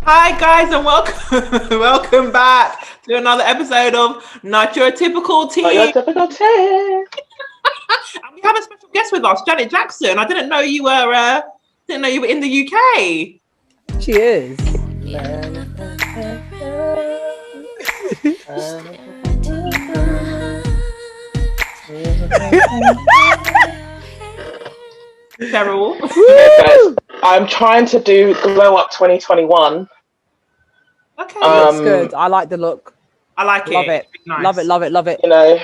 Hi guys and welcome welcome back to another episode of Not Your Typical Not your Tea. typical tea. And we have a special guest with us, Janet Jackson. I didn't know you were in the UK. She is. Cheryl. Guys, I'm trying to do Glow Up 2021. Okay. Looks good. I like the look. I like Love it. Nice. Love it. Love it. Love it. You know,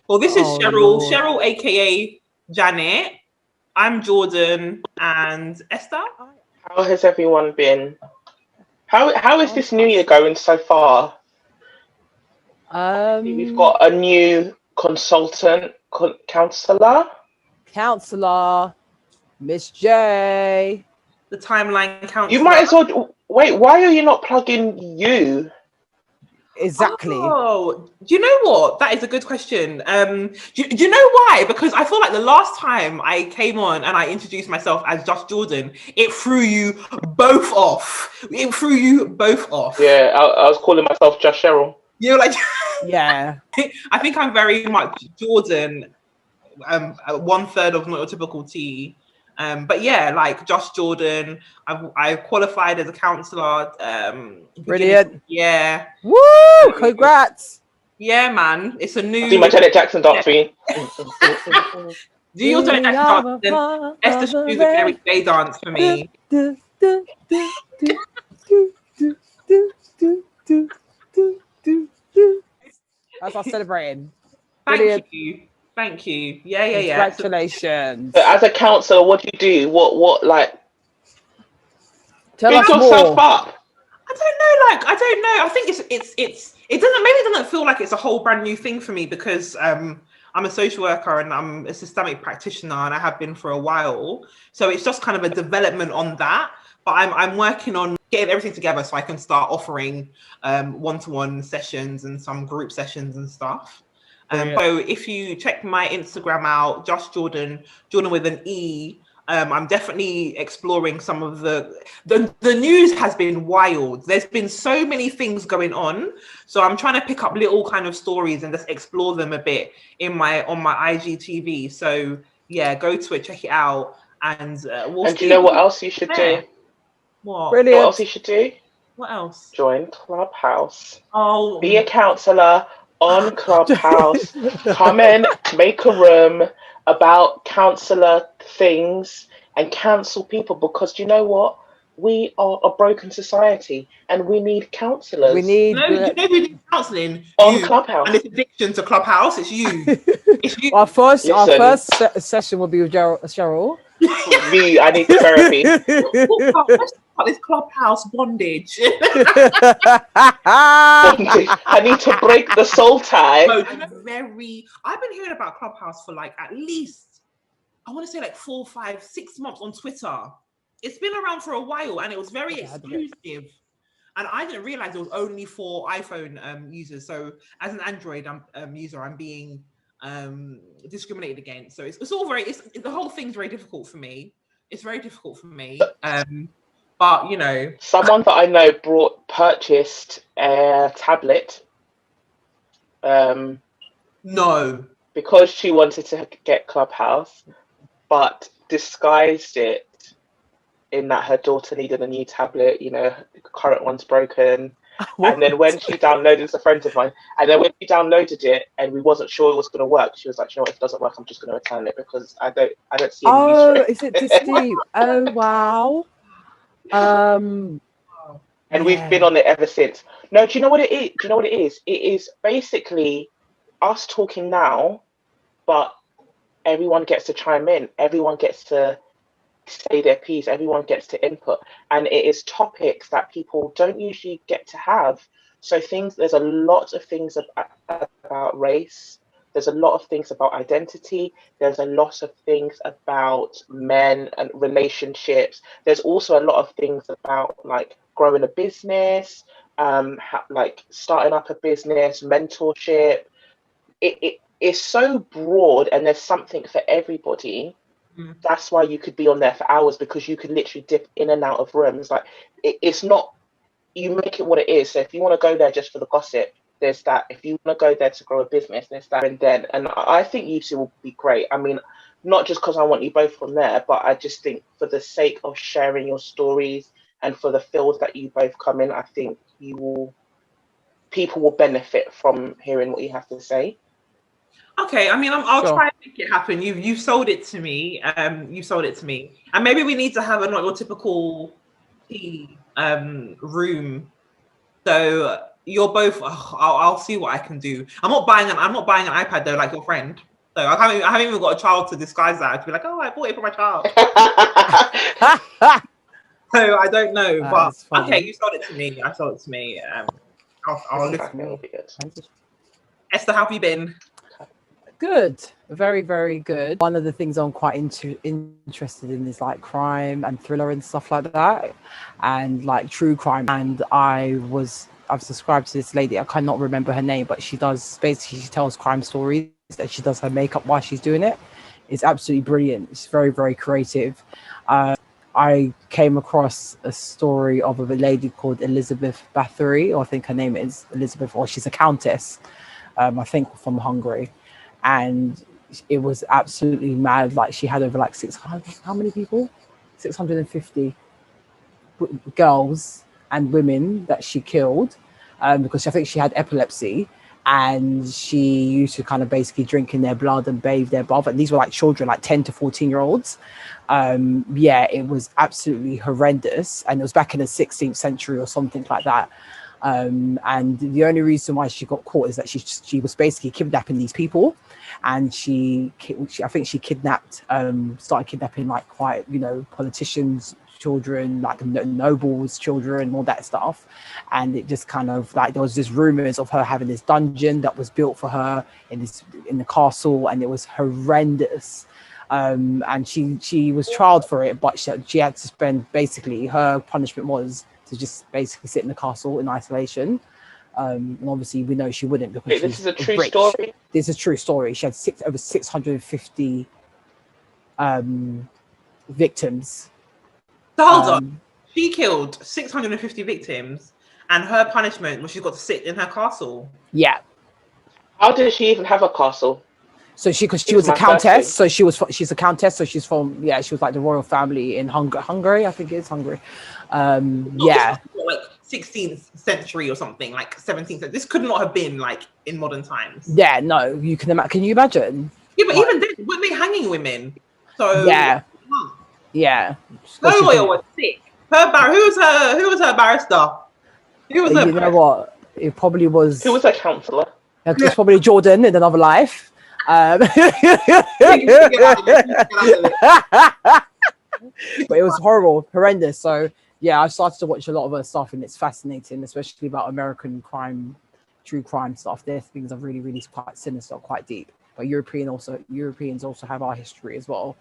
Well, this is Oh, Cheryl. Lord. Cheryl, aka Janet. I'm Jordan and Esther. how has everyone been? How is this new year going so far? We've got a new consultant, counselor. Counselor, Miss J. The timeline counselor. You might as well wait. Why are you not plugging you? Exactly. Oh, do you know what? That is a good question. Do you know why? Because I feel like the last time I came on and I introduced myself as Just Jordan, it threw you both off. It threw you both off. Yeah, I was calling myself Just Cheryl. You're like, Yeah. I think I'm very much Jordan. 1/3 of Not Your Typical Tea. But yeah, like Just Jordan. I've qualified as a counselor. Brilliant. Yeah. Woo! Congrats. Yeah, man. It's a new. Do my Janet Jackson dance for you. Do your Janet Jackson dance? Then Esther should do the Mary J dance for me. That's our celebrating. Thank you. Thank you. Yeah. Congratulations. So as a counselor, what do you do? What like? Tell Pick us yourself more. up. I don't know. I think it doesn't feel like it's a whole brand new thing for me because I'm a social worker and I'm a systemic practitioner and I have been for a while. So it's just kind of a development on that. But I'm working on getting everything together so I can start offering one-to-one sessions and some group sessions and stuff. So if you check my Instagram out, Just Jordan with an E, I'm definitely exploring some of the news has been wild. There's been so many things going on. So I'm trying to pick up little kind of stories and just explore them a bit on my IGTV. So yeah, go to it, check it out. And we'll And do you know what else you should do? What? Brilliant. What else you should do? What else? Join Clubhouse. Oh, Be a counselor on Clubhouse. Come in, make a room about counselor things and counsel people because you know what? We are a broken society and we need counselors. We need. no, you know who needs counselling? on You. Clubhouse. And it's addiction to Clubhouse. It's you. It's you. Our first Listen. session will be with Cheryl. Me, I need therapy. Let's talk about this Clubhouse bondage. I need to break the soul tie. I've been hearing about Clubhouse for like at least, I want to say like 4, 5, 6 months on Twitter. It's been around for a while and it was very exclusive. And I didn't realize it was only for iPhone users. So as an Android user, I'm being discriminated against. So it's all the whole thing's very difficult for me. It's very difficult for me. But you know, Someone that I know purchased a tablet. No. Because she wanted to get Clubhouse, but disguised it in that her daughter needed a new tablet. You know, the current one's broken. And then when she downloaded, it's a friend of mine, and then when she downloaded it and we wasn't sure it was going to work, she was like, you know what, if it doesn't work, I'm just going to return it because I don't see any use for it. Is it this deep? Oh wow. And we've been on it ever since. No, do you know what it is? It is basically us talking now, but everyone gets to chime in. Everyone gets to say their piece. Everyone gets to input. And it is topics that people don't usually get to have. So there's a lot of things about race. There's a lot of things about identity. There's a lot of things about men and relationships. There's also a lot of things about like growing a business, like starting up a business, mentorship. It is so broad and there's something for everybody. That's why you could be on there for hours because you could literally dip in and out of rooms. Like it's not you make it what it is. So if you want to go there just for the gossip, there's that. If you want to go there to grow a business, there's that. And then, and I think you two will be great. I mean, not just because I want you both from there, but I just think for the sake of sharing your stories and for the field that you both come in, I think people will benefit from hearing what you have to say. Okay, I mean, I'll try and make it happen. You've sold it to me. You sold it to me, and maybe we need to have a not your typical tea room. So you're both. I'll see what I can do. I'm not buying an iPad though, like your friend. So I haven't even got a child to disguise that. To be like, oh, I bought it for my child. So I don't know, but okay, you sold it to me. I sold it to me. I'll listen. Esther, how have you been? Good, very, very good. One of the things I'm quite interested in is like crime and thriller and stuff like that, and like true crime. And I've subscribed to this lady. I cannot remember her name, but she tells crime stories. That she does her makeup while she's doing it. It's absolutely brilliant. It's very, very creative. I came across a story of a lady called Elizabeth Bathory, or I think her name is Elizabeth, or she's a countess. I think from Hungary. And it was absolutely mad. Like she had over like 600, how many people? 650 girls and women that she killed because I think she had epilepsy, and she used to kind of basically drink in their blood and bathe their bath. And these were like children, like 10 to 14-year-olds. It was absolutely horrendous. And it was back in the 16th century or something like that. And the only reason why she got caught is that she was basically kidnapping these people, and I think she started kidnapping like quite, politicians' children, like nobles' children, all that stuff. And it just kind of like there was just rumors of her having this dungeon that was built for her in the castle, and it was horrendous. And she was trialed for it, but she had to spend, basically her punishment was to just basically sit in the castle in isolation. And obviously we know she wouldn't, because this is a true story. This is a true story. She had over 650 victims. So hold on. She killed 650 victims, and her punishment was she got to sit in her castle. Yeah. How did she even have a castle? So she was a countess. So she's a countess. So she's from, she was like the royal family in Hungary. I think it's Hungary. Like 16th century or something, like 17th century. This could not have been like in modern times. Yeah, no, you can imagine. Can you imagine? Yeah, but even then, weren't they hanging women? So yeah. Her lawyer was sick. Who was her barrister? Who was her? You know what? It probably was. Who was her counselor? It's probably Jordan in another life. But it was horrendous. So yeah, I started to watch a lot of her stuff, and it's fascinating, especially about American crime, true crime stuff. Their things are really, really quite sinister, quite deep. But Europeans also have our history as well.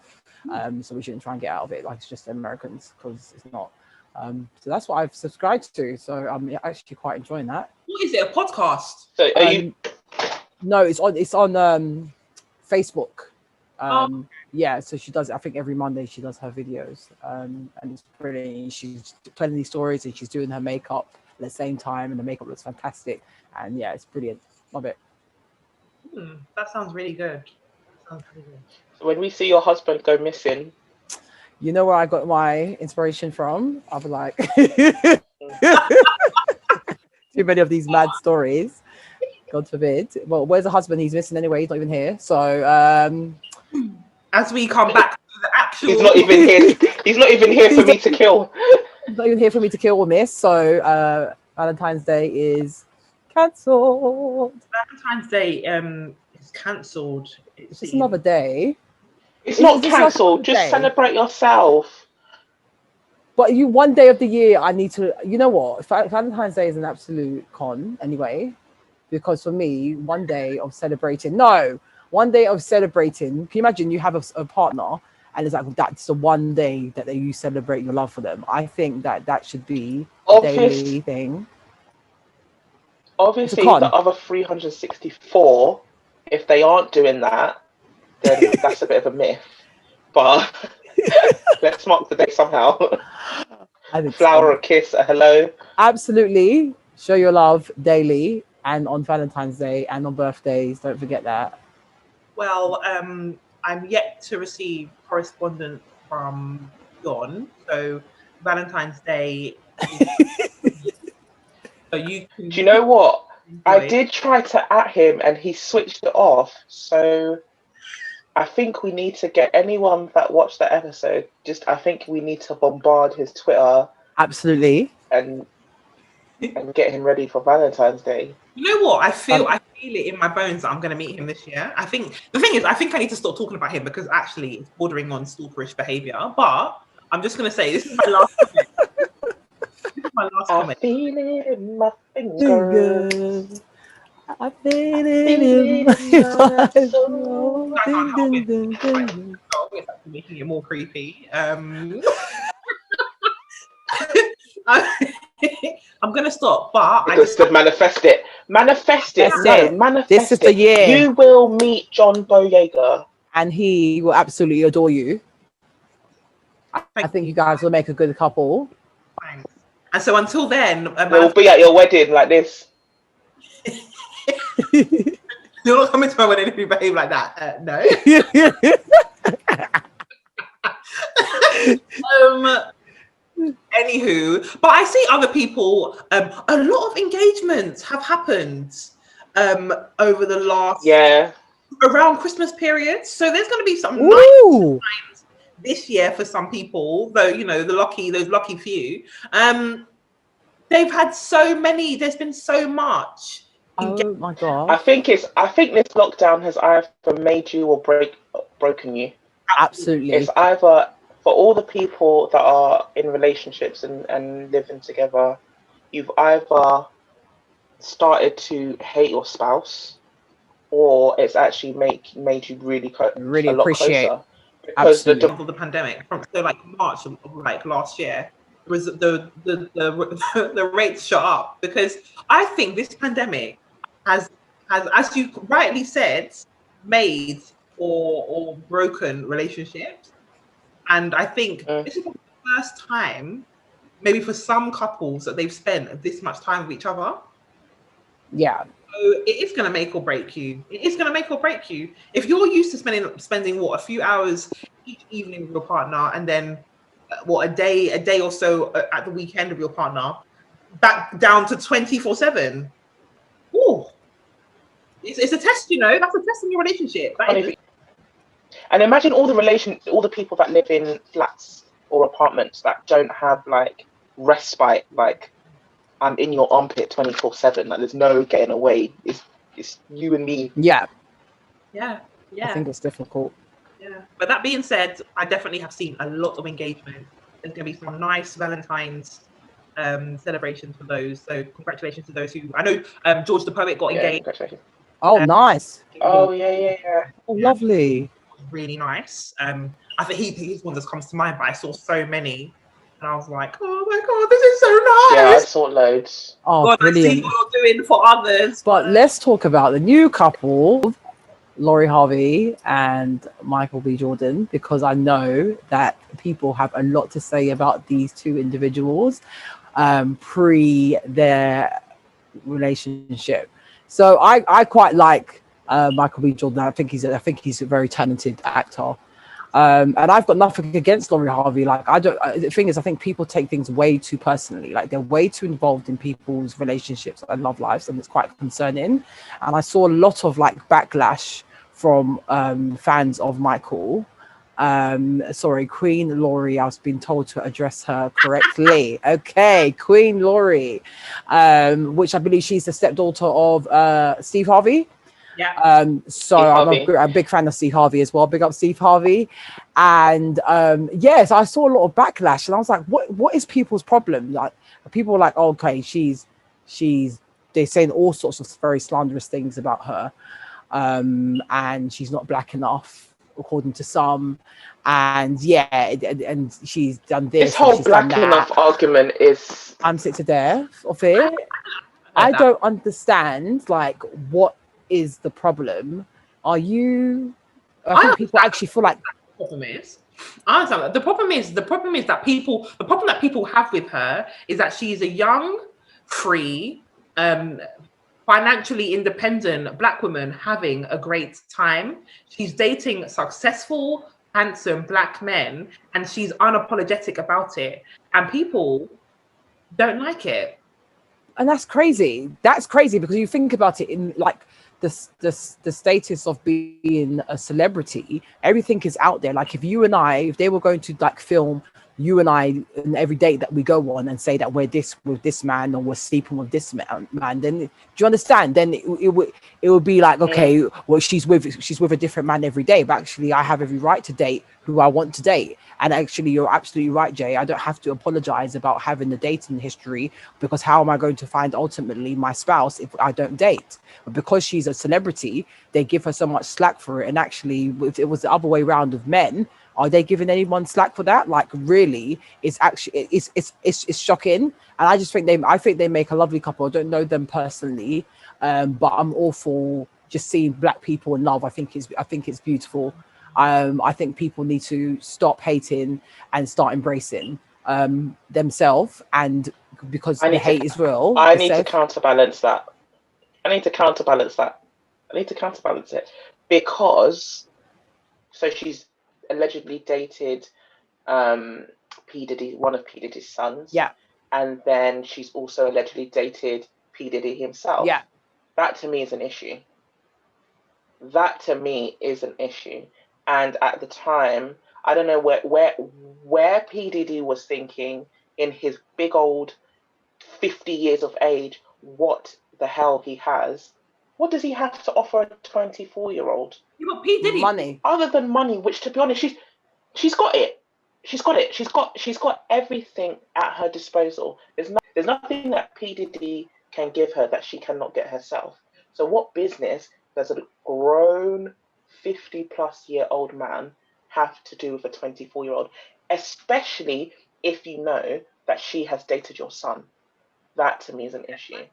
So we shouldn't try and get out of it like it's just Americans, because it's not. So that's what I've subscribed to. So I'm actually quite enjoying that. What is it? A podcast? So are you? No, it's on Facebook. Yeah, so she does, I think every Monday she does her videos, and it's brilliant. She's telling these stories and she's doing her makeup at the same time, and the makeup looks fantastic, and yeah, it's brilliant. Love it. That sounds really good. So when we see your husband go missing, you know where I got my inspiration from? I'll be like, too many of these mad stories, God forbid. Well, where's the husband? He's missing anyway, he's not even here. So as we come back to the actual, he's not even here. He's not even here for me to kill. He's not even here for me to kill or miss. So Valentine's Day is cancelled. Valentine's Day is cancelled. It's just another day. It's not cancelled. Just celebrate yourself. But one day of the year, I need to. You know what? Valentine's Day is an absolute con anyway, because for me, one day of celebrating. One day of celebrating. Can you imagine? You have a partner, and it's like that's the one day that you celebrate your love for them. I think that should be a daily thing. Obviously, the other 364, if they aren't doing that, then that's a bit of a myth. But let's mark the day somehow. I think flower, so. a kiss, a hello. Absolutely. Show your love daily and on Valentine's Day and on birthdays. Don't forget that. Well, I'm yet to receive correspondence from John, so Valentine's Day. So Do you know can what? I enjoy. did try to at him and he switched it off. So I think we need to get anyone that watched that episode. I think we need to bombard his Twitter Absolutely. and get him ready for Valentine's Day. You know what? I feel it in my bones that I'm going to meet him this year. I think the thing is, I think I need to stop talking about him because actually it's bordering on stalkerish behavior. But I'm just going to say this is my last comment. This is my last I comment. feel it in my fingers. I feel Feel it in my soul. I can't help it. soul. It's actually making it more creepy. I'm gonna stop, but Because to manifest it. Manifest it, That's man. it. Manifest This is it. the year. You will meet John Boyega. And he will absolutely adore you. I think you guys will make a good couple. Thanks. And so until then, They'll be at your wedding like this. you're not coming to my wedding if you behave like that. No. Anywho, but I see other people. A lot of engagements have happened over the last around Christmas period. So there's going to be some nice times this year for some people, though those lucky few. They've had so many. There's been so much. Oh my god! I think this lockdown has either made you or broken you. Absolutely, it's either. For all the people that are in relationships and living together, you've either started to hate your spouse, or it's actually made you really a lot appreciate closer. Because the pandemic, so like March of like last year, was the rates shot up because I think this pandemic has as you rightly said, made or broken relationships. And I think this is the first time, maybe for some couples, that they've spent this much time with each other. Yeah. So it is going to make or break you. It is going to make or break you. If you're used to spending a few hours each evening with your partner, and then a day or so at the weekend of your partner, back down to 24/7. Ooh, it's a test. That's a test in your relationship. And imagine all the people that live in flats or apartments that don't have like respite, like I'm in your armpit 24/7. Like there's no getting away. It's you and me. Yeah. I think it's difficult. Yeah. But that being said, I definitely have seen a lot of engagement. There's going to be some nice Valentine's celebrations for those. So congratulations to those who I know. George the Poet got engaged. Congratulations. Oh, nice. Oh yeah. Oh, lovely. Really nice. I think he's one that comes to mind, but I saw so many, and I was like, oh my god, this is so nice. Yeah, I saw loads. Oh, God, brilliant. I see what you're doing for others. But let's talk about the new couple, Laurie Harvey and Michael B. Jordan, because I know that people have a lot to say about these two individuals pre their relationship. So I quite like Michael B. Jordan. I think he's a very talented actor. And I've got nothing against Laurie Harvey. Like the thing is, I think people take things way too personally. Like they're way too involved in people's relationships and love lives, and it's quite concerning. And I saw a lot of like backlash from fans of Michael. Queen Laurie. I was being told to address her correctly. Okay, Queen Laurie, which I believe she's the stepdaughter of Steve Harvey. Yeah. So I'm a big fan of Steve Harvey as well. Big up Steve Harvey. And yes, I saw a lot of backlash, and I was like, what is people's problem? Like people were like, oh, okay, they're saying all sorts of very slanderous things about her. And she's not black enough, according to some. And and she's done this. This whole black enough argument is I'm sick to death of it. I don't understand what is the problem. I think people actually feel like problem is. I understand that. The problem is that the problem that people have with her is that she's a young, free, financially independent Black woman having a great time. She's dating successful, handsome Black men, and she's unapologetic about it. And people don't like it. And that's crazy. That's crazy because you think about it in like the status of being a celebrity, everything is out there. Like if they were going to like film you and I in every date that we go on and say that we're this with this man or we're sleeping with this man, then do you understand? Then it would be like, okay, well she's with a different man every day, but actually I have every right to date who I want to date. And actually you're absolutely right, Jay. I don't have to apologize about having the dating history, because how am I going to find ultimately my spouse if I don't date? But because she's a celebrity, they give her so much slack for it. And actually if it was the other way around of men, are they giving anyone slack for that? Like really, it's actually it's shocking. And I just think they make a lovely couple. I don't know them personally, but I'm all for just seeing Black people in love. I think it's beautiful. I think people need to stop hating and start embracing themselves. And because the hate is real, I need to counterbalance that. I need to counterbalance it because she's allegedly dated P. Diddy, one of P. Diddy's sons. Yeah. And then she's also allegedly dated P. Diddy himself. Yeah. That to me is an issue. And at the time, I don't know where P. Diddy was thinking in his big old 50 years of age, what the hell he has. What does he have to offer a 24-year-old? Yeah, but P. Diddy, money. Other than money, which to be honest, she's got it. She's got everything at her disposal. There's nothing that P. Diddy can give her that she cannot get herself. So what business does a grown 50-plus-year-old man have to do with a 24-year-old? Especially if you know that she has dated your son. That to me is an issue.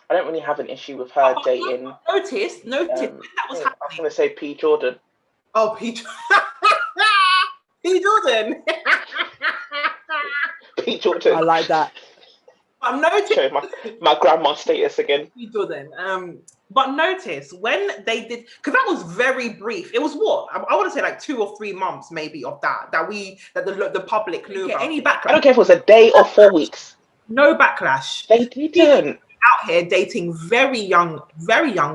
I don't really have an issue with her dating. Notice that was happening. I was going to say P. Jordan. Oh, P. P. Jordan. P. Jordan. I like that. I'm noticing my grandma status again. P. Jordan. But notice when they did, because that was very brief. It was what I want to say, like 2 or 3 months maybe of that the public knew about. Any backlash? I don't care if it was a day or 4 weeks. No backlash. They didn't. Out here dating very young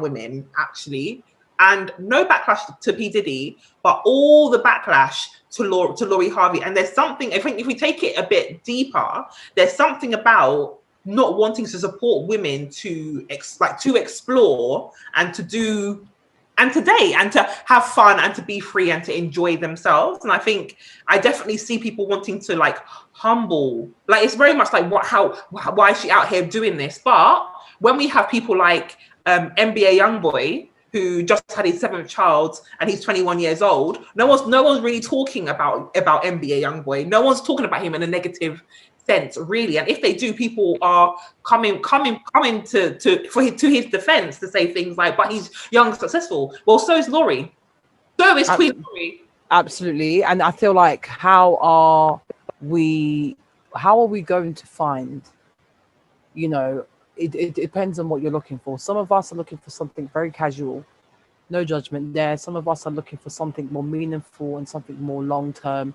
women, actually, and no backlash to P. Diddy, but all the backlash to Lori Harvey. And there's something, I think, if we take it a bit deeper, there's something about not wanting to support women to explore and to do and to date and to have fun and to be free and to enjoy themselves. And I think I definitely see people wanting to like humble, like it's very much like why is she out here doing this? But when we have people like NBA Youngboy, who just had his 7th child and he's 21 years old, no one's really talking about NBA Youngboy. No one's talking about him in a negative sense, really. And if they do, people are coming to his defense to say things like, but he's young and successful. Well, so is Lori. So is Queen Lori. Absolutely. And I feel like how are we going to find, it depends on what you're looking for. Some of us are looking for something very casual, no judgment there. Some of us are looking for something more meaningful and something more long-term.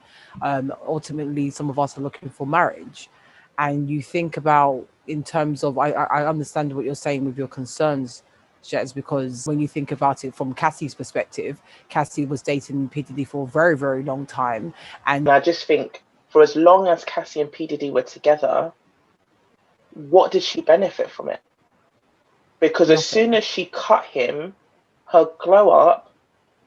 Ultimately, some of us are looking for marriage. And you think about in terms of, I understand what you're saying with your concerns, Jets, because when you think about it from Cassie's perspective, Cassie was dating P. Diddy for a very, very long time. And I just think for as long as Cassie and P. Diddy were together, what did she benefit from it? Because as soon as she cut him, her glow up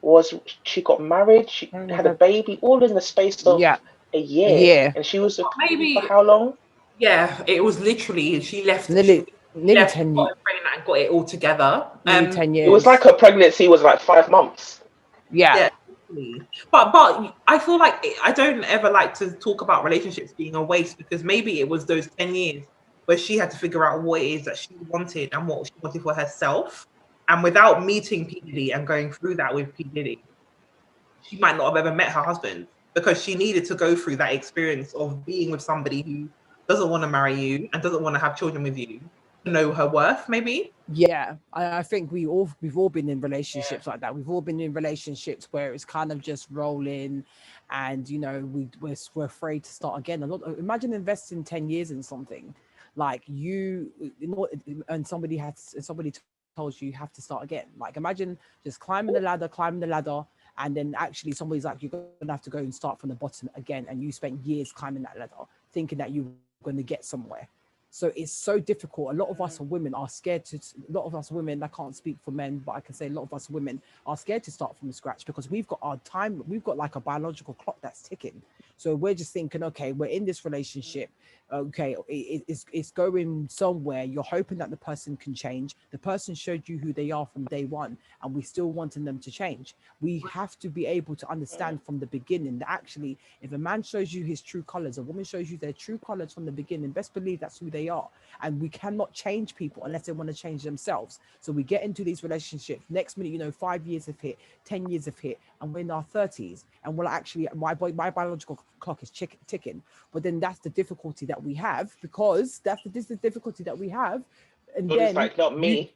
was she got married, she had a baby, all in the space of a year. And she was maybe for how long? Yeah, it was literally she left nearly 10 years. Got pregnant and got it all together. 10 years. It was like her pregnancy was like 5 months. Yeah. But I feel like I don't ever like to talk about relationships being a waste, because maybe it was those 10 years where she had to figure out what it is that she wanted and what she wanted for herself. And without meeting P. Diddy and going through that with P. Diddy, she might not have ever met her husband, because she needed to go through that experience of being with somebody who doesn't want to marry you and doesn't want to have children with you to know her worth, maybe. Yeah, I think we've all been in relationships like that. We've all been in relationships where it's kind of just rolling, and we're afraid to start again. Imagine investing 10 years in something, like and somebody tells you have to start again. Like, imagine just climbing the ladder, and then actually somebody's like, you're gonna have to go and start from the bottom again, and you spent years climbing that ladder thinking that you're going to get somewhere. So it's so difficult. A lot of us women are scared to, a lot of us women, I can't speak for men, but I can say a lot of us women are scared to start from scratch, because we've got our time, we've got like a biological clock that's ticking. So we're just thinking, okay, we're in this relationship. Okay, it's going somewhere. You're hoping that the person can change. The person showed you who they are from day one, and we still wanting them to change. We have to be able to understand from the beginning that actually, if a man shows you his true colors, a woman shows you their true colors from the beginning, best believe that's who they are. And we cannot change people unless they want to change themselves. So we get into these relationships. Next minute, 5 years have hit, 10 years have hit, and we're in our 30s. And we're actually, my biological clock is ticking. But then that's the difficulty that we have, because this is the difficulty that we have. And but then it's like, not me.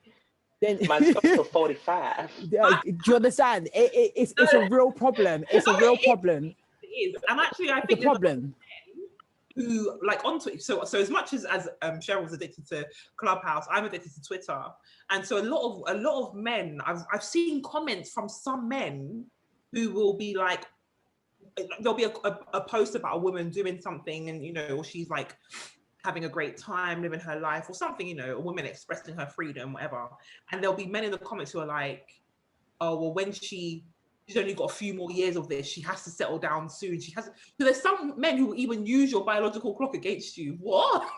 Then man's got to 45. Do you understand? It's a real problem. It's a real problem. It is. And actually, I It's think a problem. Who like on Twitter, so as much as Cheryl was addicted to Clubhouse, I'm addicted to Twitter, and so a lot of men, I've seen comments from some men who will be like, there'll be a post about a woman doing something, and or she's like having a great time living her life or something, a woman expressing her freedom, whatever, and there'll be men in the comments who are like, oh well, when she's only got a few more years of this, she has to settle down soon. So there's some men who will even use your biological clock against you. What?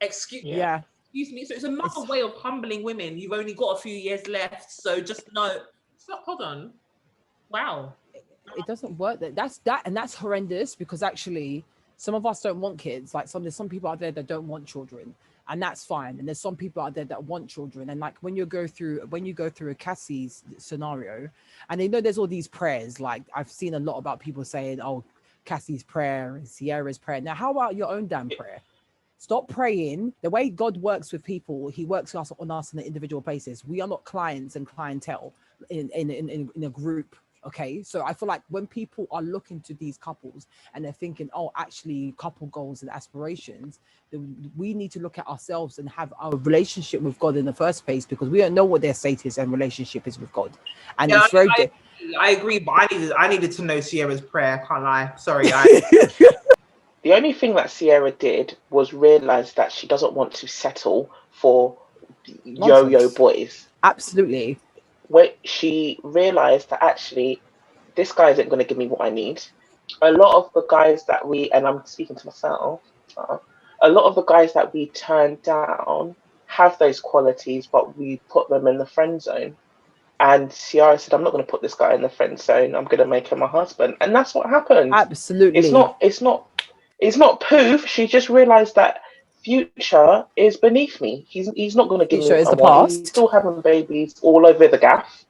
Excuse me. So it's another way of humbling women. You've only got a few years left, so just know. So, hold on. Wow. It doesn't work. That's horrendous, because actually some of us don't want kids. Like there's some people out there that don't want children, and that's fine. And there's some people out there that want children. And like when you go through a Cassie's scenario, and there's all these prayers. Like I've seen a lot about people saying, oh, Cassie's prayer and Sierra's prayer. Now, how about your own damn prayer? Stop praying. The way God works with people, he works on us on an individual basis. We are not clients and clientele in a group. Okay, so I feel like when people are looking to these couples and they're thinking, oh, actually couple goals and aspirations, then we need to look at ourselves and have our relationship with God in the first place, because we don't know what their status and relationship is with God. And it's very I agree, but I needed to know Sierra's prayer. Can't lie. Sorry. The only thing that Sierra did was realize that she doesn't want to settle for yo-yo boys. Absolutely. Where she realized that actually this guy isn't going to give me what I need. A lot of the guys that and I'm speaking to myself, a lot of the guys that we turn down have those qualities, but we put them in the friend zone. And Sierra said, I'm not going to put this guy in the friend zone. I'm going to make him my husband. And that's what happened. Absolutely. It's not poof. She just realized that future is beneath me. He's not going to give me what I want. He's still having babies all over the gaff.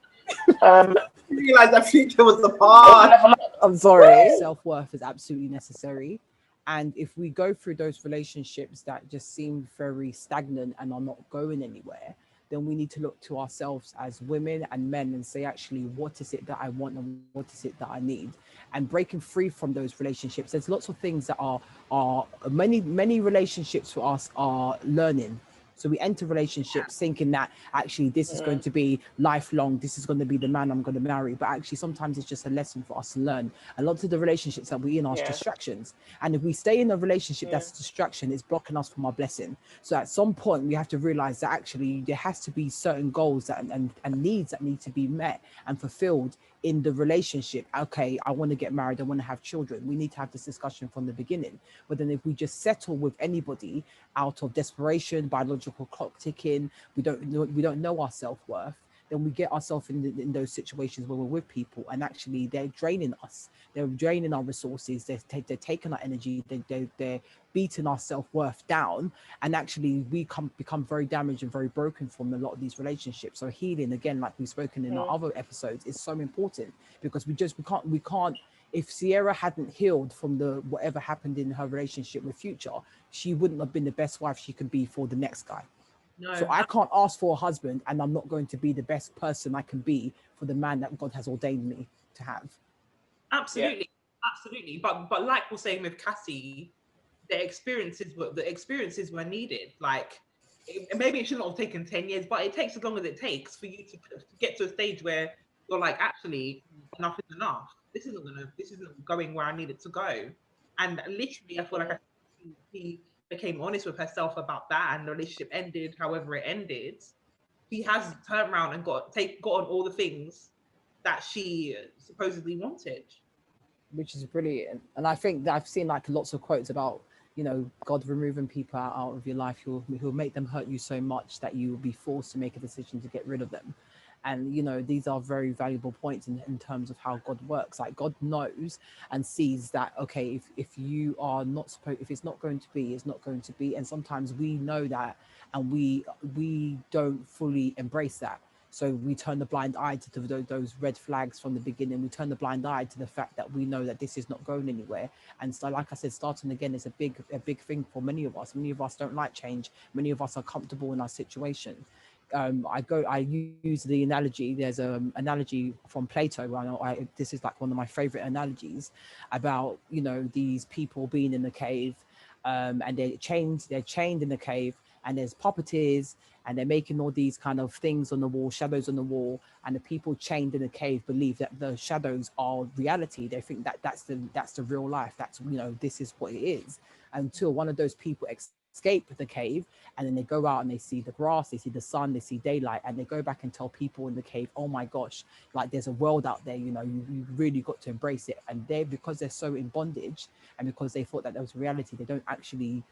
You realize that future was the past. I'm sorry. Self-worth is absolutely necessary. And if we go through those relationships that just seem very stagnant and are not going anywhere, then we need to look to ourselves as women and men and say, actually, what is it that I want and what is it that I need? And breaking free from those relationships. There's lots of things that are many relationships for us are learning. So we enter relationships thinking that actually this is going to be lifelong. This is going to be the man I'm going to marry. But actually, sometimes it's just a lesson for us to learn. A lot of the relationships that we're in are distractions. And if we stay in a relationship that's a distraction, it's blocking us from our blessing. So at some point, we have to realize that actually there has to be certain goals and needs that need to be met and fulfilled in the relationship. Okay, I want to get married, I want to have children. We need to have this discussion from the beginning. But then if we just settle with anybody out of desperation, biological clock ticking, we don't know our self-worth, then we get ourselves in those situations where we're with people and actually they're draining us. They're draining our resources. They're taking our energy. They're beating our self-worth down. And actually we become very damaged and very broken from a lot of these relationships. So healing, again, like we've spoken in our other episodes, is so important, because we can't, if Sierra hadn't healed from the whatever happened in her relationship with Future, she wouldn't have been the best wife she could be for the next guy. No. So I can't ask for a husband and I'm not going to be the best person I can be for the man that God has ordained me to have. Absolutely. Absolutely. But like we're saying with Cassie, the experiences were needed. Like maybe it should not have taken 10 years, but it takes as long as it takes for you to get to a stage where you're like, actually, enough is enough. This isn't going where I need it to go. And literally, I feel like he became honest with herself about that, and the relationship ended however it ended. He has turned around and got on all the things that she supposedly wanted, which is brilliant. And I think that I've seen like lots of quotes about, you know, God removing people out of your life. He'll make them hurt you so much that you will be forced to make a decision to get rid of them. And, you know, these are very valuable points in terms of how God works. Like God knows and sees that, okay, if you are not supposed, if it's not going to be, it's not going to be. And sometimes we know that, and we don't fully embrace that. So we turn the blind eye to those red flags from the beginning. We turn the blind eye to the fact that we know that this is not going anywhere. And so, like I said, starting again is a big thing for many of us. Many of us don't like change. Many of us are comfortable in our situation. I use the analogy. There's an analogy from Plato. This is like one of my favorite analogies about, you know, these people being in the cave, and they're chained in the cave, and there's puppeteers, and they're making all these kind of things on the wall, shadows on the wall, and the people chained in the cave believe that the shadows are reality. They think that that's the real life. That's, you know, this is what it is, until one of those people escape the cave, and then they go out and they see the grass, they see the sun, they see daylight, and they go back and tell people in the cave, oh my gosh, like there's a world out there, you know, you really got to embrace it. And because they're so in bondage, and because they thought that there was reality, they don't actually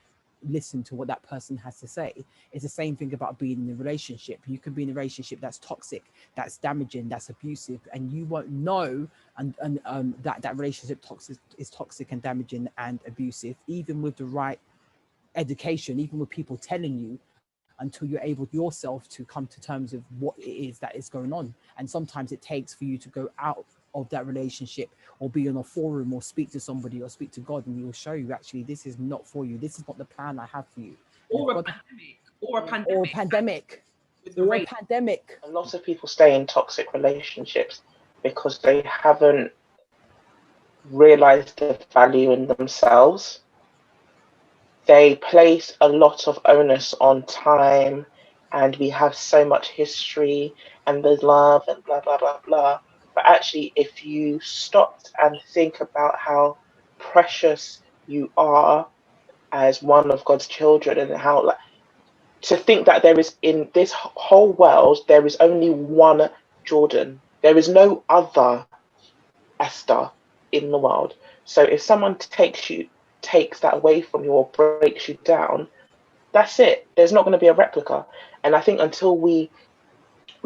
listen to what that person has to say. It's the same thing about being in a relationship. You can be in a relationship that's toxic, that's damaging, that's abusive, and you won't know that relationship is toxic and damaging and abusive, even with the right education, even with people telling you, until you're able yourself to come to terms with what it is that is going on. And sometimes it takes for you to go out of that relationship, or be on a forum, or speak to somebody, or speak to God, and He will show you, actually, this is not for you. This is not the plan I have for you. Or a pandemic. A lot of people stay in toxic relationships because they haven't realized the value in themselves. They place a lot of onus on time, and we have so much history, and there's love, and blah, blah, blah, blah. But actually, if you stopped and think about how precious you are as one of God's children, and how, like, to think that there is, in this whole world, there is only one Jordan. There is no other Esther in the world. So if someone takes that away from you or breaks you down, that's it. There's not going to be a replica. And I think until we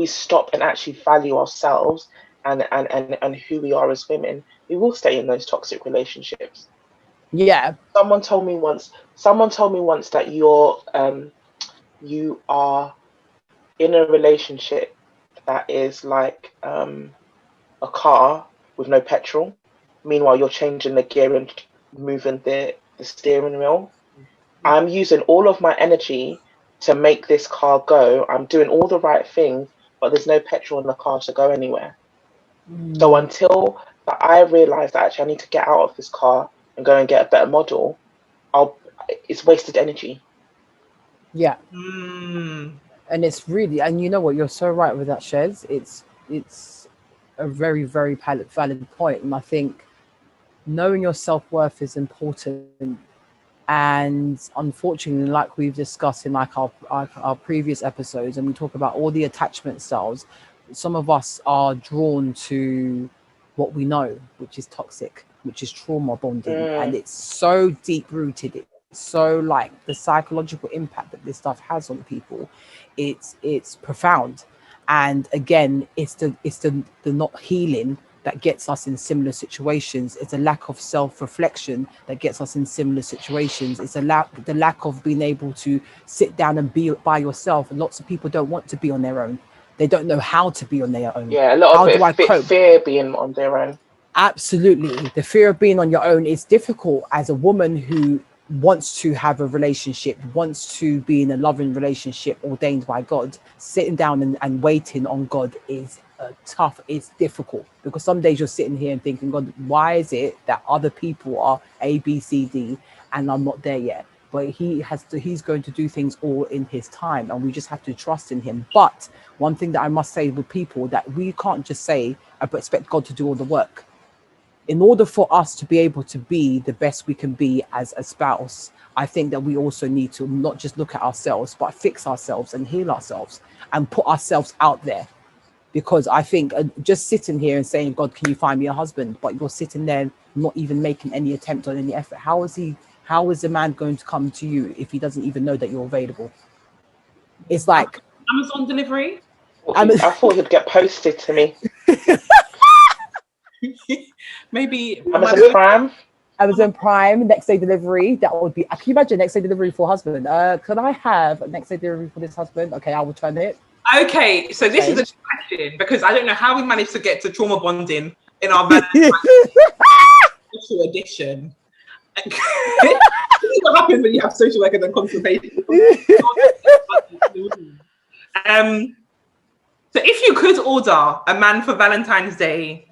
stop and actually value ourselves and who we are as women, we will stay in those toxic relationships. Yeah. Someone told me once that you are in a relationship that is like a car with no petrol. Meanwhile, you're changing the gear and moving the steering wheel. I'm using all of my energy to make this car go. I'm doing all the right things, but there's no petrol in the car to go anywhere. So until I realize that actually I need to get out of this car and go and get a better model, it's wasted energy. Yeah. And it's really, and you know what, you're so right with that, Shez. It's a very, very valid point. And I think knowing your self-worth is important. And unfortunately, like we've discussed in like our previous episodes, and we talk about all the attachment styles, some of us are drawn to what we know, which is toxic, which is trauma bonding. And it's so deep rooted. It's so, like, the psychological impact that this stuff has on people, it's profound. And again, it's the not healing that gets us in similar situations. It's a lack of self-reflection that gets us in similar situations. It's the lack of being able to sit down and be by yourself. And lots of people don't want to be on their own. They don't know how to be on their own. Yeah, a lot how of do I cope? Fear being on their own. Absolutely. The fear of being on your own is difficult as a woman who wants to have a relationship, wants to be in a loving relationship ordained by God. Sitting down and waiting on God is tough. It's difficult because some days you're sitting here and thinking, God, why is it that other people are A, B, C, D and I'm not there yet? But he's going to do things all in his time, and we just have to trust in him. But one thing that I must say with people, that we can't just say, I expect God to do all the work. In order for us to be able to be the best we can be as a spouse, I think that we also need to not just look at ourselves, but fix ourselves and heal ourselves and put ourselves out there. Because I think just sitting here and saying, God, can you find me a husband? But you're sitting there not even making any attempt or any effort. How is a man going to come to you if he doesn't even know that you're available? It's like Amazon delivery. I thought he'd get posted to me. Maybe Amazon Prime, next day delivery. That would be. Can you imagine next day delivery for husband? Could I have a next day delivery for this husband? Okay, I will turn it. Okay, so this is a question because I don't know how we managed to get to trauma bonding in our Valentine edition. This is what happens when you have social workers and consultation. So if you could order a man for Valentine's Day,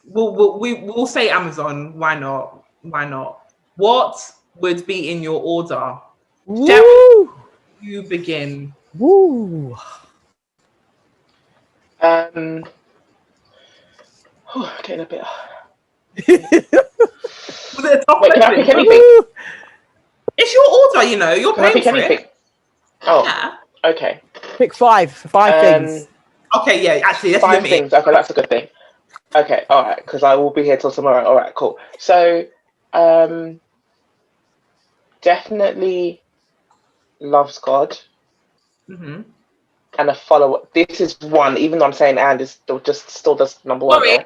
we'll say Amazon. Why not? Why not? What would be in your order? Woo! You begin. Woo! Getting a bit. Wait, can I pick anything? It's your order, you know. You're paying for anything? it. Oh, yeah. Okay. Pick five things. Okay, yeah. Actually, let's five things. Okay, that's a good thing. Okay, all right, because I will be here till tomorrow. All right, cool. So, definitely loves God. Mm-hmm. And a follower. This is one, even though I'm saying and is still just number one. Sorry. Yeah?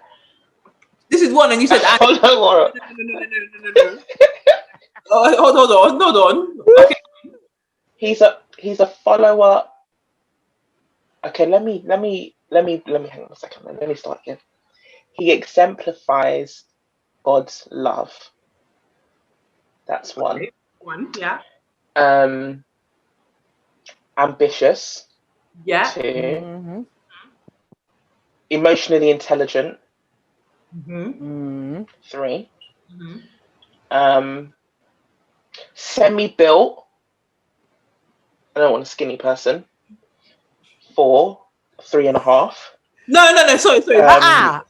This is one, and you said and. No. Hold on. Okay. He's a follower. Okay, let me hang on a second. Let me start again. He exemplifies God's love. That's one. Okay. One, yeah. Ambitious. Yeah. 2. Mm-hmm. Emotionally intelligent. Mm-hmm. 3. Mm-hmm. Semi-built. I don't want a skinny person. 4. 3.5. No. Sorry. 4.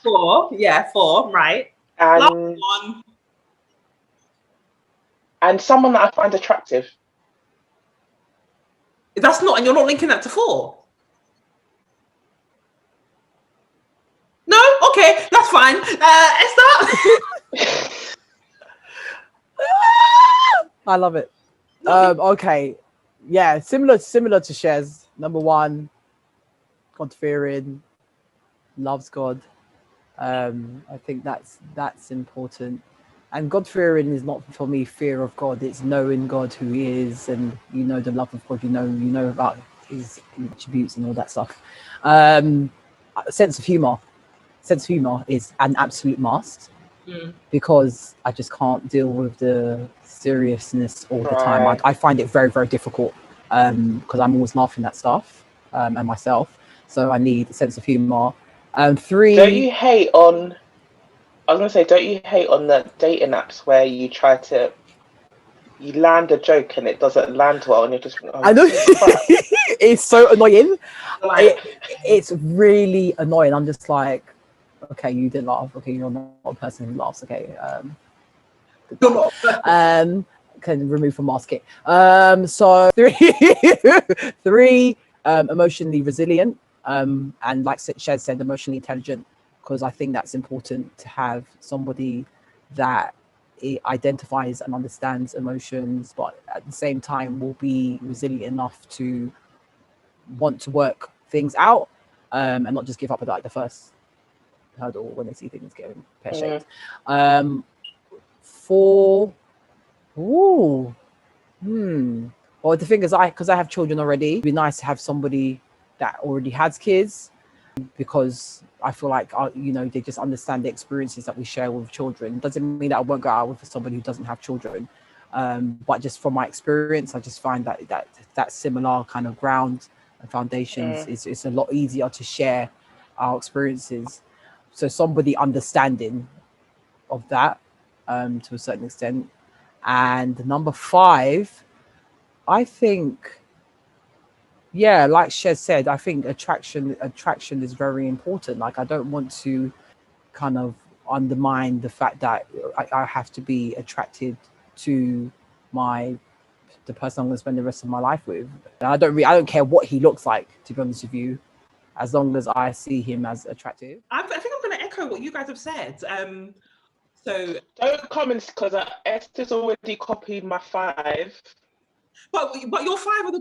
4. Yeah, 4. Right. And one. And someone that I find attractive. That's not, and you're not linking that to 4. No, okay, that's fine. Esther. I love it. Okay, yeah, similar to Shez. Number 1, God-fearing, loves God. I think that's important. And God-fearing is not for me fear of God. It's knowing God who He is, and you know the love of God. You know about His attributes and all that stuff. Sense of humor is an absolute must. Because I just can't deal with the seriousness all the time. I find it very, very difficult because I'm always laughing at stuff and myself. So I need a sense of humor. 3. Don't you hate on the dating apps where you try to land a joke and it doesn't land well and you're just I know. It's so annoying. It's really annoying. I'm just like, okay, you did laugh. Okay, you're not a person who laughs. Okay, can remove from mask it. So 3, emotionally resilient, and like Shez said, emotionally intelligent, because I think that's important to have somebody that identifies and understands emotions, but at the same time will be resilient enough to want to work things out, and not just give up at like the first hurdle when they see things getting pear-shaped. Well, the thing is, because I have children already, it'd be nice to have somebody that already has kids, because I feel like they just understand the experiences that we share with children. Doesn't mean that I won't go out with somebody who doesn't have children, but just from my experience, I just find that similar kind of ground and foundations is a lot easier to share our experiences. So somebody understanding of that to a certain extent. And number 5, I think, like Shez said, I think attraction is very important. Like, I don't want to kind of undermine the fact that I have to be attracted to the person I'm going to spend the rest of my life with. And I don't care what he looks like, to be honest with you, as long as I see him as attractive. I think I'm going to echo what you guys have said. So don't comment, because Esther's already copied my 5. But your 5 are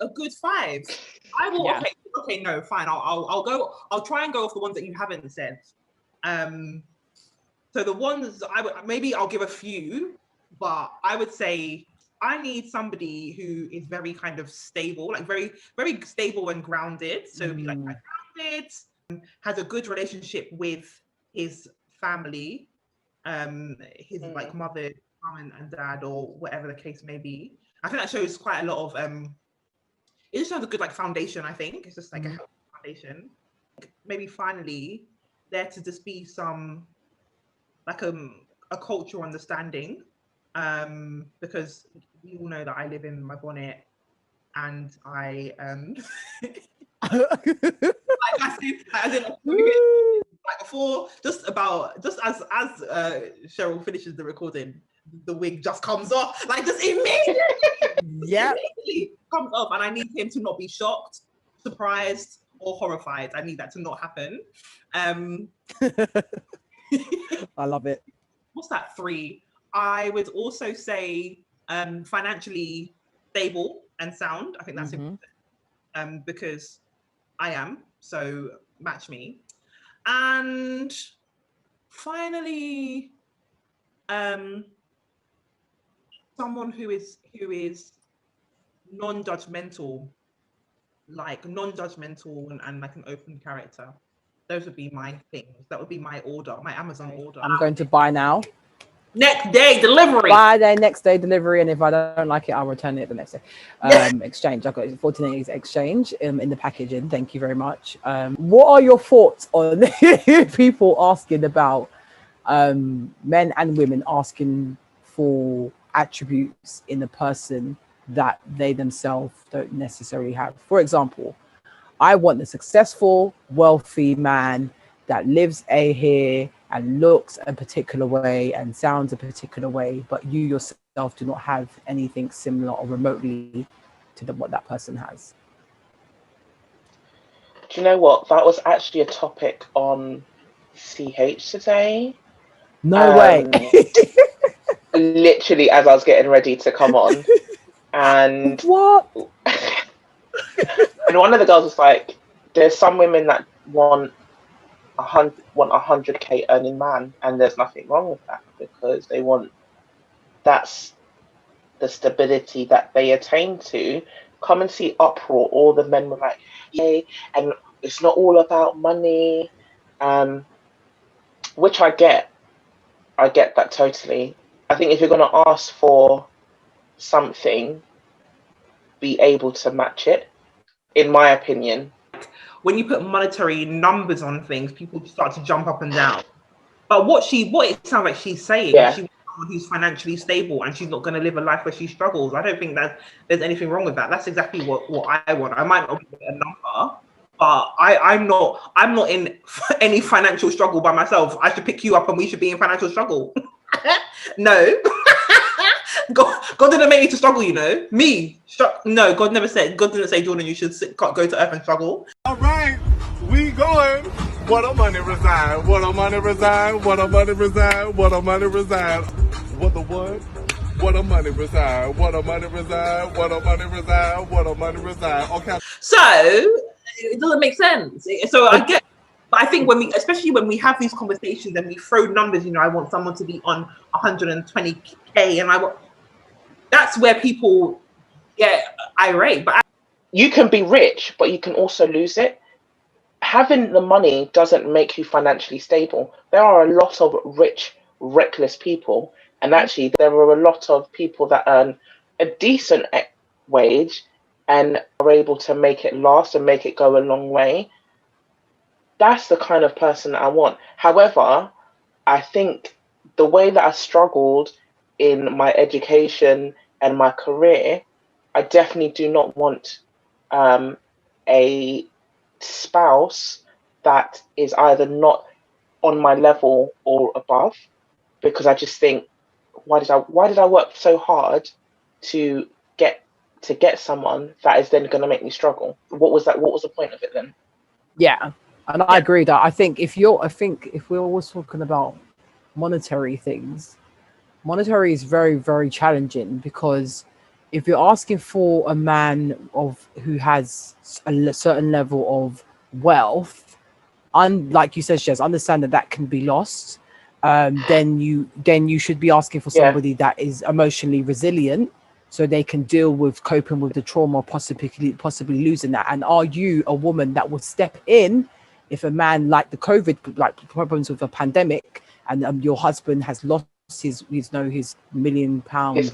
a good 5. I will. Yeah. Okay, no, fine. I'll try and go off the ones that you haven't said. So the ones I'll give a few, but I would say I need somebody who is very kind of stable, like very, very stable and grounded. So be like grounded, has a good relationship with his family, his like mother, mom and dad, or whatever the case may be. I think that shows quite a lot of it just shows a good like foundation. I think it's just like a healthy foundation. Maybe finally there to just be some like a cultural understanding, because we all know that I live in my bonnet, and I like before, just as Cheryl finishes the recording, the wig just comes off, like just immediately. Immediately comes off, and I need him to not be shocked, surprised, or horrified. I need that to not happen. I love it. What's that? 3. I would also say financially stable and sound. I think that's important, because I am, so match me. And finally, someone who is non-judgmental and like an open character. Those would be my things. That would be my order, my Amazon order. I'm going to buy now. Next day delivery. Next day delivery, and if I don't like it, I'll return it the next day. Exchange. I've got 14 days exchange in the packaging. Thank you very much. What are your thoughts on people asking about men and women asking for attributes in a person that they themselves don't necessarily have? For example, I want a successful, wealthy man that lives here and looks a particular way and sounds a particular way, but you yourself do not have anything similar or remotely to what that person has. Do you know what? That was actually a topic on CH today. No way. Literally, as I was getting ready to come on. And what? And one of the girls was like, there's some women that want 100k earning man, and there's nothing wrong with that, because that's the stability that they attain to. Come and see Uproar. All the men were like, yay, and it's not all about money, which I get that totally. I think if you're going to ask for something, be able to match it, in my opinion. When you put monetary numbers on things, people start to jump up and down. But what it sounds like she's saying, she wants someone who's financially stable, and she's not going to live a life where she struggles. I don't think that there's anything wrong with that. That's exactly what I want. I might not be a number, but I'm not in any financial struggle by myself. I should pick you up, and we should be in financial struggle. No. God didn't make me to struggle, you know. No, God never said. God didn't say, Jordan, you should go to earth and struggle. All right, we going. What a money reside. What a money reside. What a money reside. What a money reside. What the what? What a money reside, what a money reside, what a money reside, what a money reside. Okay. So it doesn't make sense. So I get, but I think especially when we have these conversations and we throw numbers, I want someone to be on 120K, and that's where people get irate. But you can be rich, but you can also lose it. Having the money doesn't make you financially stable. There are a lot of rich, reckless people, and actually there are a lot of people that earn a decent wage and are able to make it last and make it go a long way. That's the kind of person that I want. However, I think the way that I struggled in my education and my career, I definitely do not want a spouse that is either not on my level or above, because I just think, why did I work so hard to get someone that is then going to make me struggle? What was the point of it then? Yeah, and I agree that I think if we're always talking about monetary things, monetary is very, very challenging, because if you're asking for a man who has a certain level of wealth, like you said, Shez, understand that can be lost. Then you should be asking for somebody that is emotionally resilient, so they can deal with coping with the trauma, possibly losing that. And are you a woman that will step in if a man, like the COVID, like problems with a pandemic, and your husband has lost his £1 million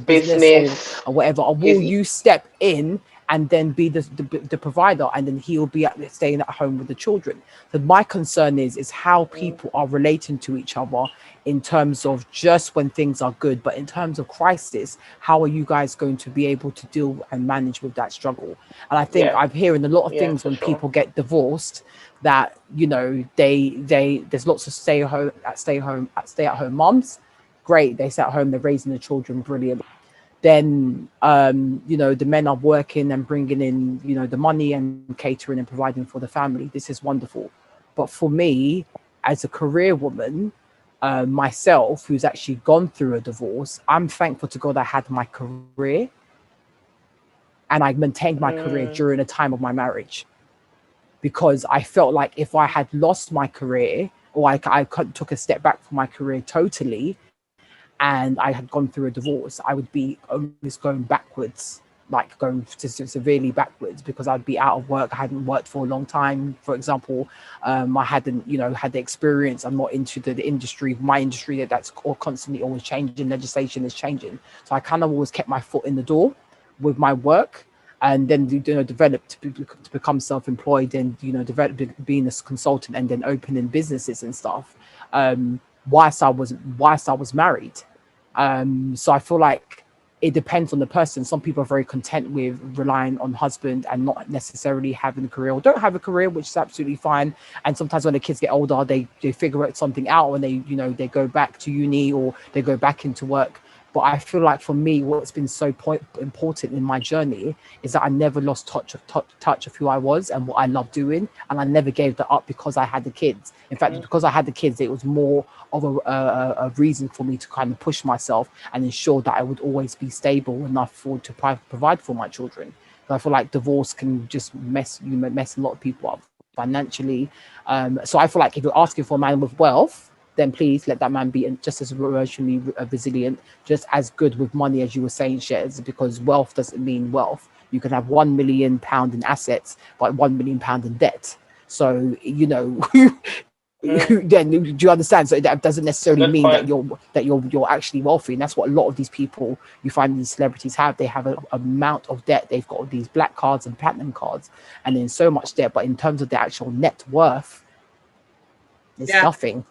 business or whatever, or will you step in and then be the provider, and then he'll be staying at home with the children? So my concern is how people are relating to each other in terms of just when things are good, but in terms of crisis, how are you guys going to be able to deal and manage with that struggle? And I think I'm hearing a lot of things when people get divorced, that they there's lots of stay at home moms. Great, they stay at home, they're raising the children, brilliant. Then the men are working and bringing in the money and catering and providing for the family. This is wonderful. But for me, as a career woman, myself, who's actually gone through a divorce, I'm thankful to God I had my career, and I maintained my career during a time of my marriage, because I felt like if I had lost my career, or I took a step back from my career totally, and I had gone through a divorce, I would be almost going backwards, like going severely backwards, because I'd be out of work. I hadn't worked for a long time, for example. I hadn't, had the experience. I'm not into the industry, my industry, that's constantly always changing. Legislation is changing. So I kind of always kept my foot in the door with my work, and then developed to become self-employed, and develop being a consultant, and then opening businesses and stuff. Whilst I was married. So I feel like it depends on the person. Some people are very content with relying on husband and not necessarily having a career, or don't have a career, which is absolutely fine. And sometimes when the kids get older, they figure out something out, and they go back to uni, or they go back into work. But I feel like for me, what's been so important in my journey is that I never lost touch of who I was and what I love doing. And I never gave that up because I had the kids. In fact, because I had the kids, it was more of a reason for me to kind of push myself and ensure that I would always be stable enough to provide for my children. So I feel like divorce can just mess a lot of people up financially. So I feel like if you're asking for a man with wealth, then please let that man be just as emotionally resilient, just as good with money as you were saying, Shez, because wealth doesn't mean wealth. You can have £1 million in assets, but £1 million in debt. So, then do you understand? So that doesn't necessarily mean that you're actually wealthy. And that's what a lot of these people you find these celebrities have. They have an amount of debt. They've got these black cards and platinum cards, and then so much debt. But in terms of the actual net worth, it's nothing.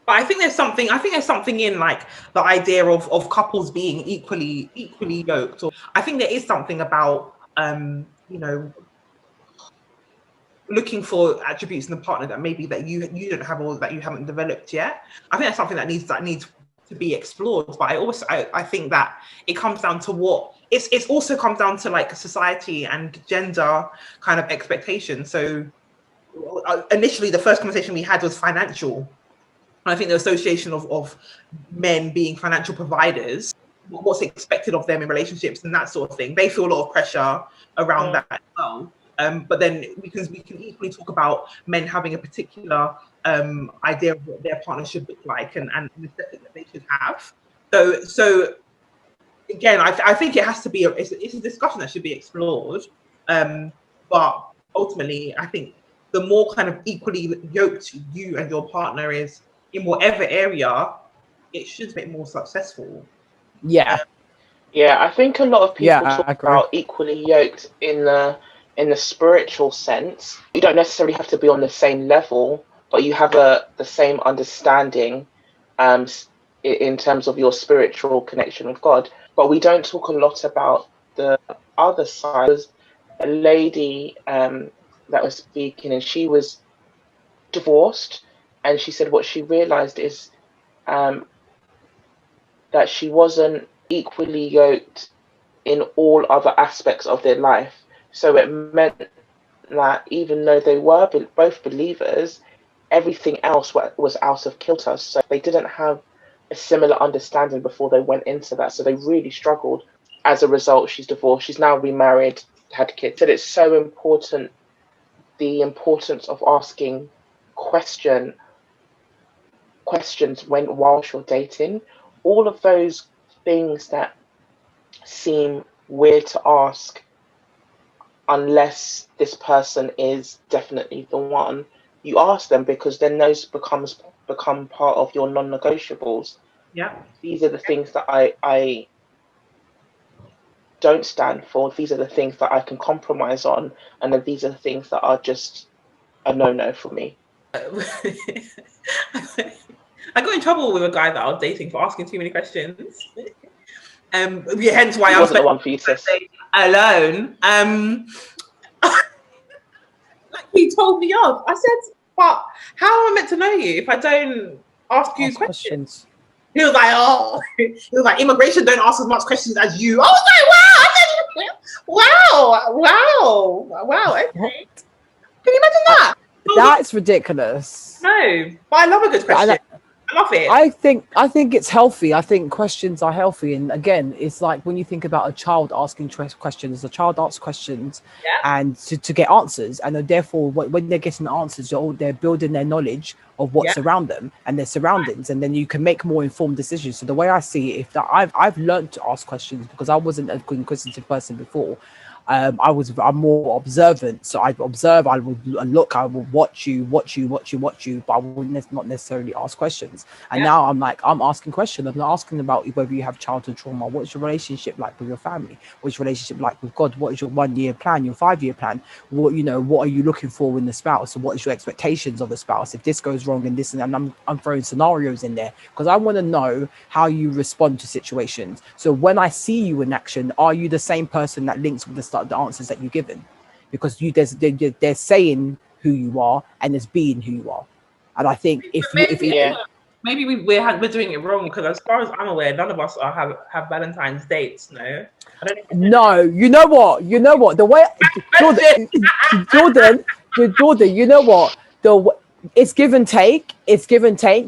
But I think there's something in like the idea of couples being equally yoked. Or I think there is something about looking for attributes in the partner that maybe that you don't have, or that you haven't developed yet. I think that's something that needs to be explored. But I think that it comes down to what it's also comes down to like society and gender kind of expectations. So initially the first conversation we had was financial. I think the association of men being financial providers what's expected of them in relationships and that sort of thing. They feel a lot of pressure around that as well. But then we can equally talk about men having a particular idea of what their partner should look like and the aesthetic that they should have. So again, I think it has to be it's a discussion that should be explored. But ultimately, I think the more kind of equally yoked you and your partner is in whatever area, it should be more successful. Yeah. Yeah, I think a lot of people Yeah, talk about equally yoked in the spiritual sense. You don't necessarily have to be on the same level, but you have the same understanding in terms of your spiritual connection with God. But we don't talk a lot about the other side. There's a lady that was speaking, and she was divorced, and she said what she realized is that she wasn't equally yoked in all other aspects of their life. So it meant that even though they were both believers, everything else was out of kilter. So they didn't have a similar understanding before they went into that. So they really struggled. As a result, she's divorced. She's now remarried, had kids. And it's so important, the importance of asking questions whilst you're dating. All of those things that seem weird to ask unless this person is definitely the one, you ask them, because then those become part of your non-negotiables. Yeah, these are the things that I don't stand for. These are the things that I can compromise on, and then these are the things that are just a no for me. I got in trouble with a guy that I was dating for asking too many questions. Hence why He I wasn't the one for you, sis. Alone. Like he told me off. I said, "But how am I meant to know you if I don't ask you questions?" He was like, "Oh," he was like, "Immigration don't ask as much questions as you." I was like, "Wow!" Okay. Can you imagine that? That's ridiculous. No, but I love a good question. I love it. I think it's healthy. I think questions are healthy. And again, it's like when you think about a child asking questions, a child asks questions and to get answers. And therefore, when they're getting answers, they're building their knowledge of what's around them and their surroundings. And then you can make more informed decisions. So the way I see it, I've learned to ask questions because I wasn't a inquisitive person before. I'm more observant, so I observe, I will look, I will watch you, but I will not necessarily ask questions. And now I'm asking questions. I'm asking about whether you have childhood trauma. What's your relationship like with your family? What's your relationship like with God? What is your 1 year plan, your 5 year plan? What are you looking for in the spouse? And what is your expectations of the spouse? If this goes wrong and this, and I'm throwing scenarios in there because I want to know how you respond to situations. So when I see you in action, are you the same person that links with the answers that you've given? Because they're saying who you are and there's being who you are. And I think maybe we're doing it wrong, because as far as I'm aware, none of us have Valentine's dates. No, no. You know what? The way Jordan, you know what? It's give and take.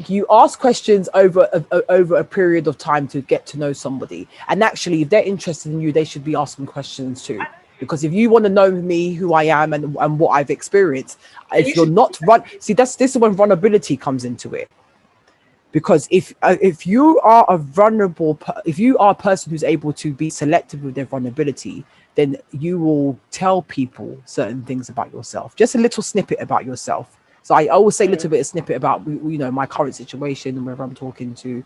You ask questions over a period of time to get to know somebody. And actually, if they're interested in you, they should be asking questions too. Because if you want to know me, who I am, and what I've experienced, if you're not this is when vulnerability comes into it. Because if you are if you are a person who's able to be selective with their vulnerability, then you will tell people certain things about yourself, just a little snippet about yourself. So I always say a little bit of snippet about my current situation and whether I'm talking to,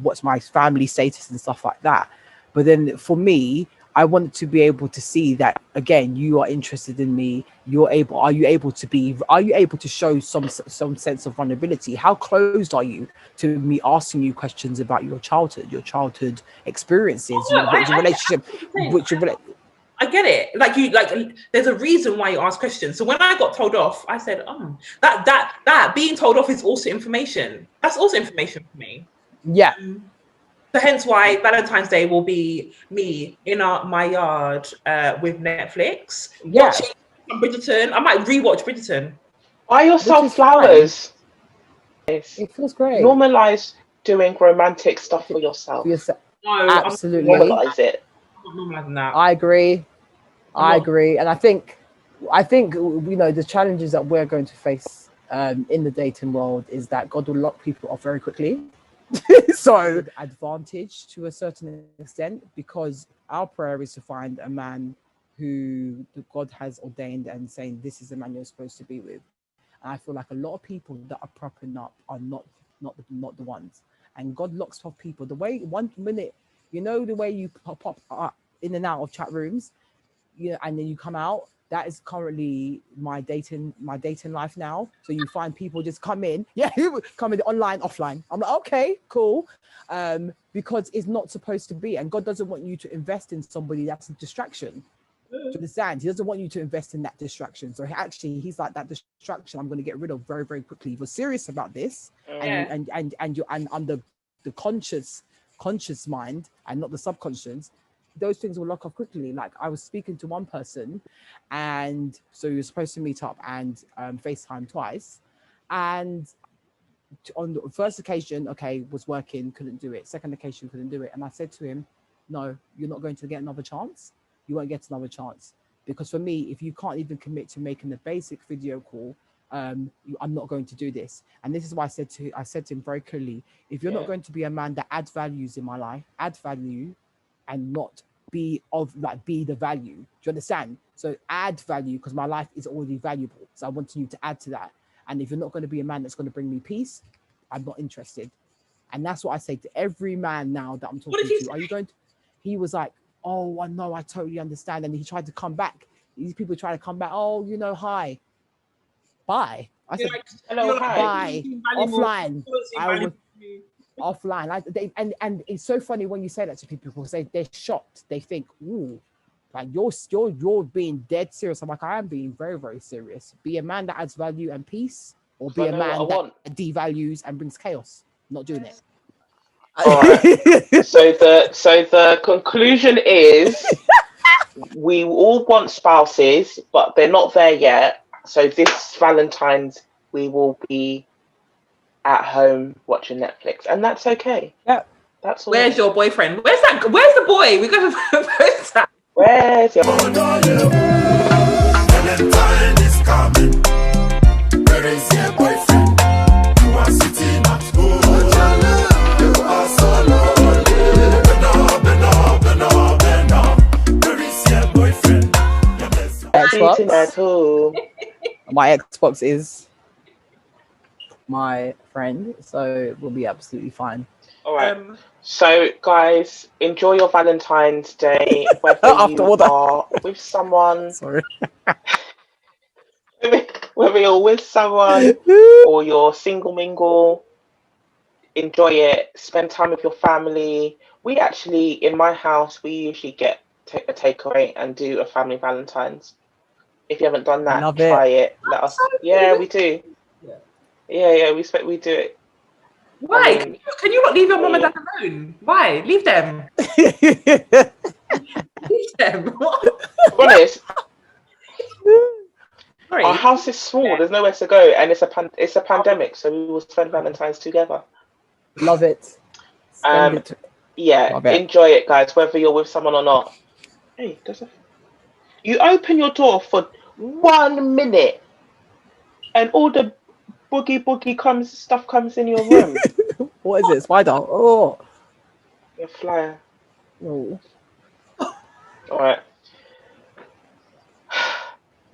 what's my family status and stuff like that. But then for me, I want to be able to see that, again, you are interested in me. Are you able to show some sense of vulnerability? How closed are you to me asking you questions about your childhood experiences, relationship, I get it. Like there's a reason why you ask questions. So when I got told off, I said, that being told off is also information. That's also information for me. Yeah. So hence why Valentine's Day will be me in my yard with Netflix. Watching Bridgerton. I might rewatch Bridgerton. Buy yourself flowers. It feels great. Normalize doing romantic stuff for yourself. No, Absolutely. Normalize it. I'm not normalizing that. I agree. I agree. And I think, you know, the challenges that we're going to face in the dating world is that God will lock people off very quickly. So advantage to a certain extent, because our prayer is to find a man who God has ordained and saying, this is the man you're supposed to be with. And I feel like a lot of people that are propping up are not the ones. And God locks off people. The way 1 minute, you know, the way you pop up in and out of chat rooms, you know, and then you come out. That is currently my dating life now. So you find people just come in, come in online, offline. I'm like, okay, cool, because it's not supposed to be, and God doesn't want you to invest in somebody that's a distraction. Do you understand? He doesn't want you to invest in that distraction. So he's like, that distraction I'm going to get rid of very, very quickly. If you're serious about this, and I'm the conscious mind and not the subconscious, those things will lock off quickly. Like, I was speaking to one person, and so we were supposed to meet up and FaceTime twice, and on the first occasion, okay, was working, couldn't do it. Second occasion, couldn't do it. And I said to him, no, you're not going to get another chance. You won't get another chance, because for me, if you can't even commit to making the basic video call, I'm not going to do this. And this is why I said to him very clearly, if you're not going to be a man that adds values in my life, add value, and not be the value. Do you understand? So add value, because my life is already valuable. So I want you to add to that. And if you're not going to be a man that's going to bring me peace, I'm not interested. And that's what I say to every man now that I'm talking to. Are you going to? He was like, oh, I know, I totally understand. And he tried to come back. These people try to come back. Oh, you know, hi. Bye. I said, hello, hi. Offline. I would, offline. And it's so funny when you say that to people, say they're shocked. They think, ooh, like you're being dead serious. I'm like, I am being very, very serious. Be a man that adds value and peace, or be a man that devalues and brings chaos. I'm not doing it. All right. So the conclusion is we all want spouses, but they're not there yet. So this Valentine's we will be at home watching Netflix, and that's okay. Yeah. That's all. Where's your boyfriend? Where's the boy? We're gonna post that. Where's your Valentine is coming. Where is your boyfriend? You are sitting at home. You are so lonely. Where is your boyfriend? sitting at home? My Xbox is my friend, so we'll be absolutely fine. All right. So, guys, enjoy your Valentine's Day, whether you are with someone. Sorry. Whether you're with someone or you're single mingle, enjoy it. Spend time with your family. We actually, in my house, we usually get a takeaway and do a family Valentine's. If you haven't done that, try it. Let us. Yeah, we do. Yeah, we do it. Why? Can you not leave your mum and dad alone? Why? Leave them. Leave them. What? Honest. Our house is small. There's nowhere to go, and it's a pandemic, so we will spend Valentine's together. Love it. Yeah, enjoy it, guys. Whether you're with someone or not. Hey, you open your door for 1 minute, and all the boogie stuff comes in your room. What is it? Spider? Oh, a flyer. Oh. All right.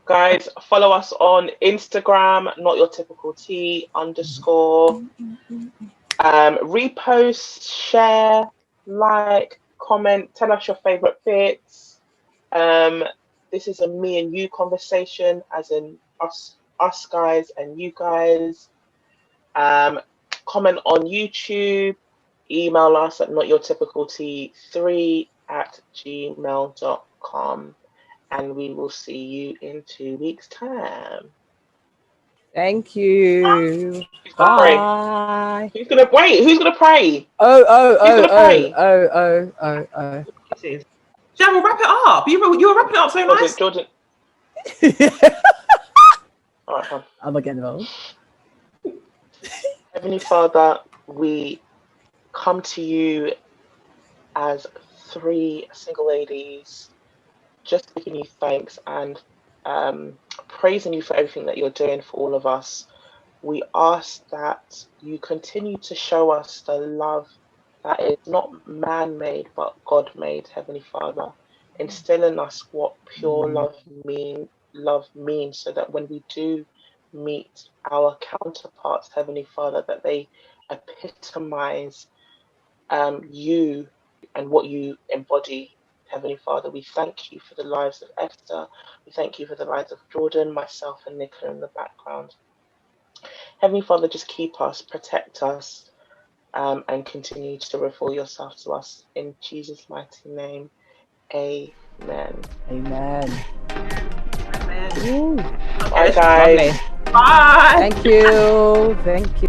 Guys, follow us on Instagram, notyourtypical_T_. Repost, share, like, comment, tell us your favorite bits. This is a me and you conversation, as in us guys and you guys. Comment on YouTube, email us at notyourtypical_T3@gmail.com. And we will see you in 2 weeks' time. Thank you. Bye. Who's gonna pray? Oh. Jan, we'll wrap it up. You were wrapping it up so nice. Jordan. All right, fine. I'm not getting involved. Heavenly Father, we come to you as 3 single ladies, just giving you thanks and praising you for everything that you're doing for all of us. We ask that you continue to show us the love that is not man-made but God-made, Heavenly Father. Instill in us what pure love means, so that when we do meet our counterparts, Heavenly Father, that they epitomize you and what you embody, Heavenly Father. We thank you for the lives of Esther. We thank you for the lives of Jordan, myself, and Nicola in the background. Heavenly Father, just keep us, protect us, and continue to reveal yourself to us. In Jesus' mighty name, amen. Amen. Amen. Ooh, Bye, guys. lovely. Bye. Thank you. Thank you.